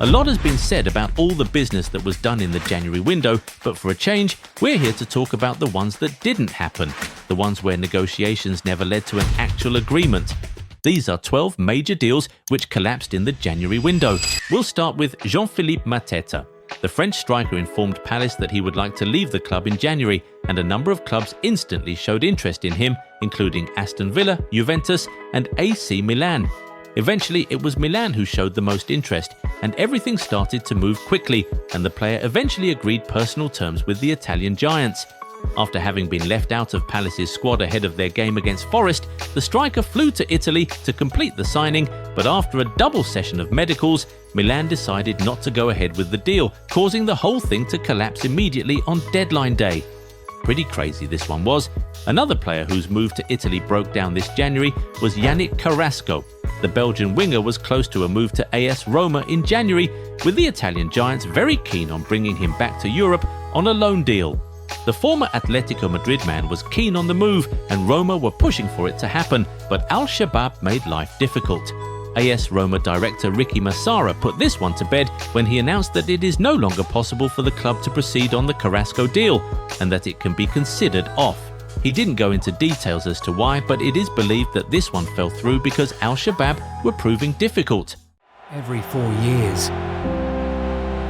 A lot has been said about all the business that was done in the January window, but for a change, we're here to talk about the ones that didn't happen, the ones where negotiations never led to an actual agreement. These are 12 major deals which collapsed in the January window. We'll start with Jean-Philippe Mateta. The French striker informed Palace that he would like to leave the club in January, and a number of clubs instantly showed interest in him, including Aston Villa, Juventus, and AC Milan. Eventually, it was Milan who showed the most interest, and everything started to move quickly, and the player eventually agreed personal terms with the Italian giants. After having been left out of Palace's squad ahead of their game against Forest, the striker flew to Italy to complete the signing, but after a double session of medicals, Milan decided not to go ahead with the deal, causing the whole thing to collapse immediately on deadline day. Pretty crazy this one was. Another player whose move to Italy broke down this January was Yannick Carrasco. The Belgian winger was close to a move to AS Roma in January, with the Italian giants very keen on bringing him back to Europe on a loan deal. The former Atletico Madrid man was keen on the move, and Roma were pushing for it to happen, but Al Shabab made life difficult. AS Roma director Ricky Massara put this one to bed when he announced that it is no longer possible for the club to proceed on the Carrasco deal, and that it can be considered off. He didn't go into details as to why, but it is believed that this one fell through because Al Shabab were proving difficult. Every 4 years,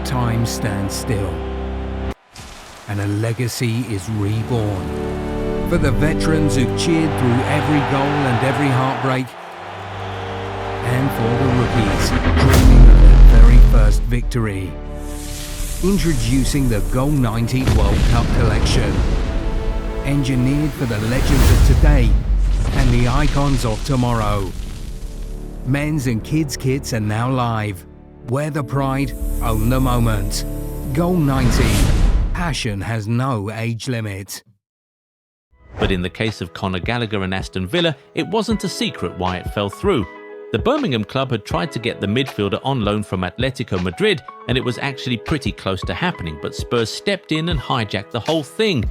time stands still, and a legacy is reborn. For the veterans who've cheered through every goal and every heartbreak, and for the rookies dreaming of their very first victory. Introducing the Goal 90 World Cup Collection. Engineered for the legends of today and the icons of tomorrow. Men's and kids' kits are now live. Wear the pride, own the moment. Goal 90. Passion has no age limit. But in the case of Conor Gallagher and Aston Villa, it wasn't a secret why it fell through. The Birmingham club had tried to get the midfielder on loan from Atletico Madrid, and it was actually pretty close to happening, but Spurs stepped in and hijacked the whole thing.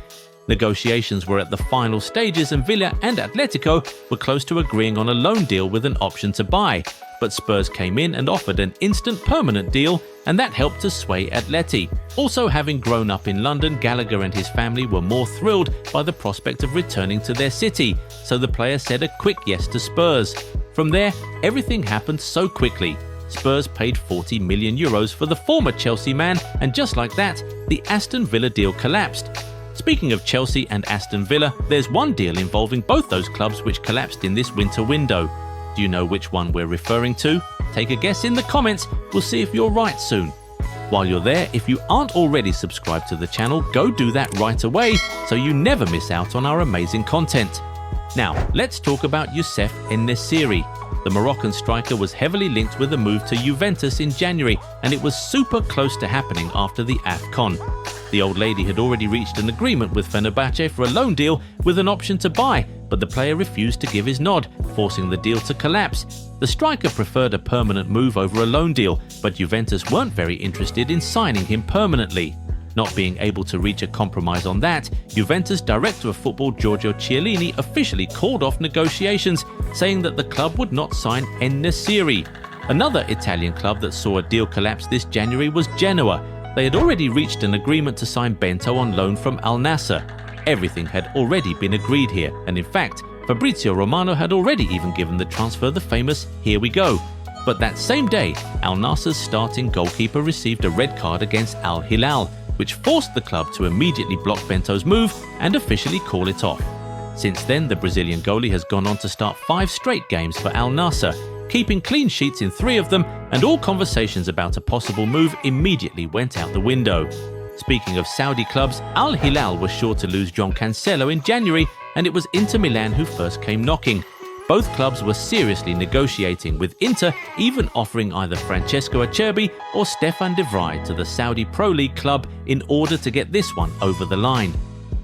Negotiations were at the final stages, and Villa and Atletico were close to agreeing on a loan deal with an option to buy. But Spurs came in and offered an instant permanent deal, and that helped to sway Atleti. Also, having grown up in London, Gallagher and his family were more thrilled by the prospect of returning to their city, so the player said a quick yes to Spurs. From there, everything happened so quickly. Spurs paid €40 million for the former Chelsea man, and just like that, the Aston Villa deal collapsed. Speaking of Chelsea and Aston Villa, there's one deal involving both those clubs which collapsed in this winter window. Do you know which one we're referring to? Take a guess in the comments, we'll see if you're right soon. While you're there, if you aren't already subscribed to the channel, go do that right away so you never miss out on our amazing content. Now, let's talk about Youssef En-Nesyri. The Moroccan striker was heavily linked with a move to Juventus in January, and it was super close to happening after the AFCON. The old lady had already reached an agreement with Fenerbahce for a loan deal with an option to buy, but the player refused to give his nod, forcing the deal to collapse. The striker preferred a permanent move over a loan deal, but Juventus weren't very interested in signing him permanently. Not being able to reach a compromise on that, Juventus director of football Giorgio Chiellini officially called off negotiations, saying that the club would not sign En-Nesyri. Another Italian club that saw a deal collapse this January was Genoa. They had already reached an agreement to sign Bento on loan from Al Nassr. Everything had already been agreed here, and in fact, Fabrizio Romano had already even given the transfer the famous "Here we go." But that same day, Al Nassr's starting goalkeeper received a red card against Al Hilal, which forced the club to immediately block Bento's move and officially call it off. Since then, the Brazilian goalie has gone on to start 5 straight games for Al Nassr, keeping clean sheets in 3 of them, and all conversations about a possible move immediately went out the window. Speaking of Saudi clubs, Al Hilal was sure to lose João Cancelo in January, and it was Inter Milan who first came knocking. Both clubs were seriously negotiating, with Inter even offering either Francesco Acerbi or Stefan de Vrij to the Saudi Pro League club in order to get this one over the line.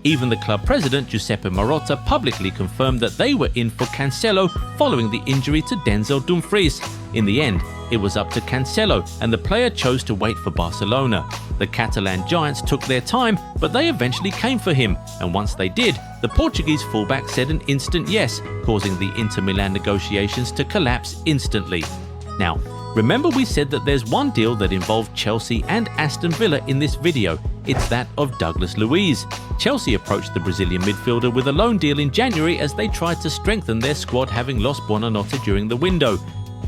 Even the club president Giuseppe Marotta publicly confirmed that they were in for Cancelo following the injury to Denzel Dumfries. In the end, it was up to Cancelo, and the player chose to wait for Barcelona. The Catalan giants took their time, but they eventually came for him, and once they did, the Portuguese fullback said an instant yes, causing the Inter Milan negotiations to collapse instantly. Now, Remember we said that there's one deal that involved Chelsea and Aston Villa in this video. It's that of Douglas Luiz. Chelsea approached the Brazilian midfielder with a loan deal in January as they tried to strengthen their squad, having lost Buonanotte during the window.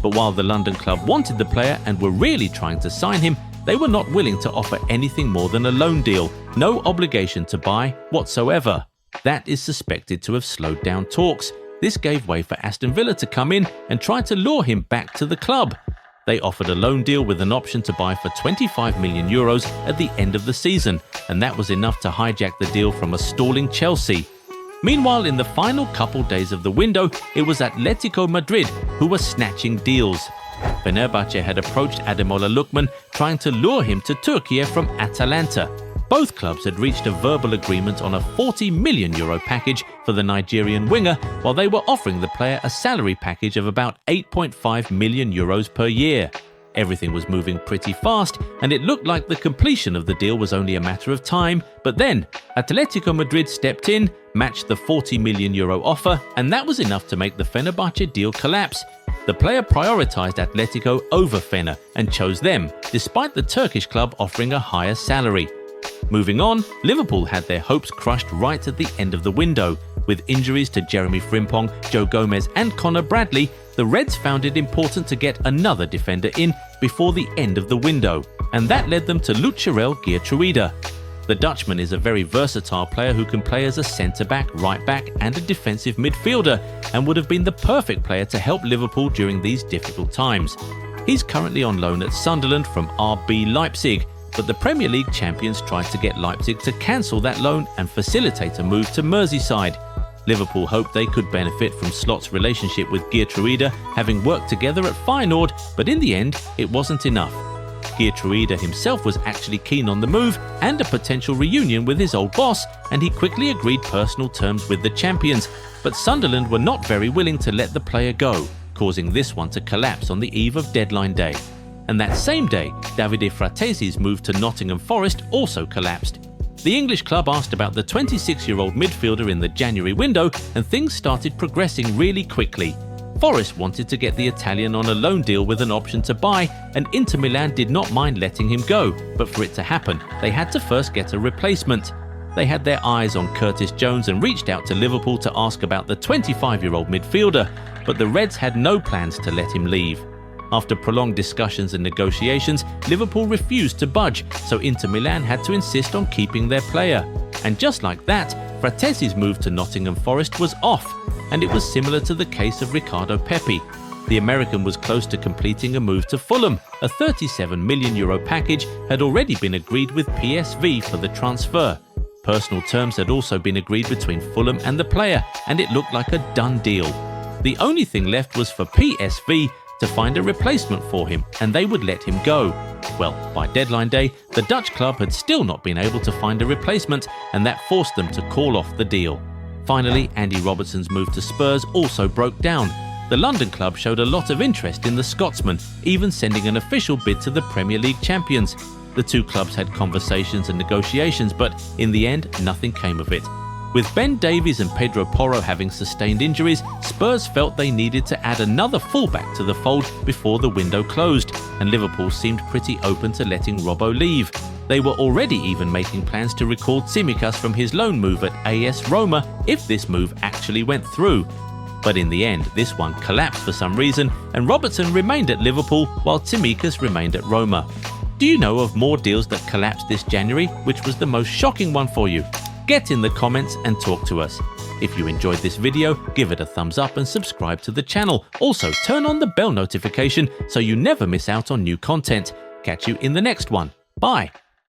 But while the London club wanted the player and were really trying to sign him, they were not willing to offer anything more than a loan deal, no obligation to buy whatsoever. That is suspected to have slowed down talks. This gave way for Aston Villa to come in and try to lure him back to the club. They offered a loan deal with an option to buy for €25 million at the end of the season, and that was enough to hijack the deal from a stalling Chelsea. Meanwhile, in the final couple days of the window, it was Atletico Madrid who were snatching deals. Fenerbahce had approached Ademola Lookman, trying to lure him to Türkiye from Atalanta. Both clubs had reached a verbal agreement on a €40 million package for the Nigerian winger, while they were offering the player a salary package of about €8.5 million per year. Everything was moving pretty fast, and it looked like the completion of the deal was only a matter of time. But then, Atletico Madrid stepped in, matched the €40 million offer, and that was enough to make the Fenerbahce deal collapse. The player prioritised Atletico over Fener and chose them, despite the Turkish club offering a higher salary. Moving on, Liverpool had their hopes crushed right at the end of the window. With injuries to Jeremy Frimpong, Joe Gomez and Connor Bradley, the Reds found it important to get another defender in before the end of the window, and that led them to Lucharel Geertruida. The Dutchman is a very versatile player who can play as a centre-back, right-back and a defensive midfielder, and would have been the perfect player to help Liverpool during these difficult times. He's currently on loan at Sunderland from RB Leipzig, but the Premier League champions tried to get Leipzig to cancel that loan and facilitate a move to Merseyside. Liverpool hoped they could benefit from Slot's relationship with Geertruida, having worked together at Feyenoord, but in the end, it wasn't enough. Geertruida himself was actually keen on the move and a potential reunion with his old boss, and he quickly agreed personal terms with the champions, but Sunderland were not very willing to let the player go, causing this one to collapse on the eve of deadline day. And that same day, Davide Frattesi's move to Nottingham Forest also collapsed. The English club asked about the 26-year-old midfielder in the January window, and things started progressing really quickly. Forest wanted to get the Italian on a loan deal with an option to buy, and Inter Milan did not mind letting him go, but for it to happen, they had to first get a replacement. They had their eyes on Curtis Jones and reached out to Liverpool to ask about the 25-year-old midfielder, but the Reds had no plans to let him leave. After prolonged discussions and negotiations, Liverpool refused to budge, so Inter Milan had to insist on keeping their player. And just like that, Frattesi's move to Nottingham Forest was off, and it was similar to the case of Ricardo Pepi. The American was close to completing a move to Fulham. A €37 million package had already been agreed with PSV for the transfer. Personal terms had also been agreed between Fulham and the player, and it looked like a done deal. The only thing left was for PSV to find a replacement for him, and they would let him go. Well, by deadline day, the Dutch club had still not been able to find a replacement, and that forced them to call off the deal. Finally, Andy Robertson's move to Spurs also broke down. The London club showed a lot of interest in the Scotsman, even sending an official bid to the Premier League champions. The two clubs had conversations and negotiations, but in the end, nothing came of it. With Ben Davies and Pedro Porro having sustained injuries, Spurs felt they needed to add another fullback to the fold before the window closed, and Liverpool seemed pretty open to letting Robbo leave. They were already even making plans to recall Tsimikas from his loan move at AS Roma if this move actually went through. But in the end, this one collapsed for some reason, and Robertson remained at Liverpool while Tsimikas remained at Roma. Do you know of more deals that collapsed this January? Which was the most shocking one for you? Get in the comments and talk to us. If you enjoyed this video, give it a thumbs up and subscribe to the channel. Also, turn on the bell notification so you never miss out on new content. Catch you in the next one. Bye.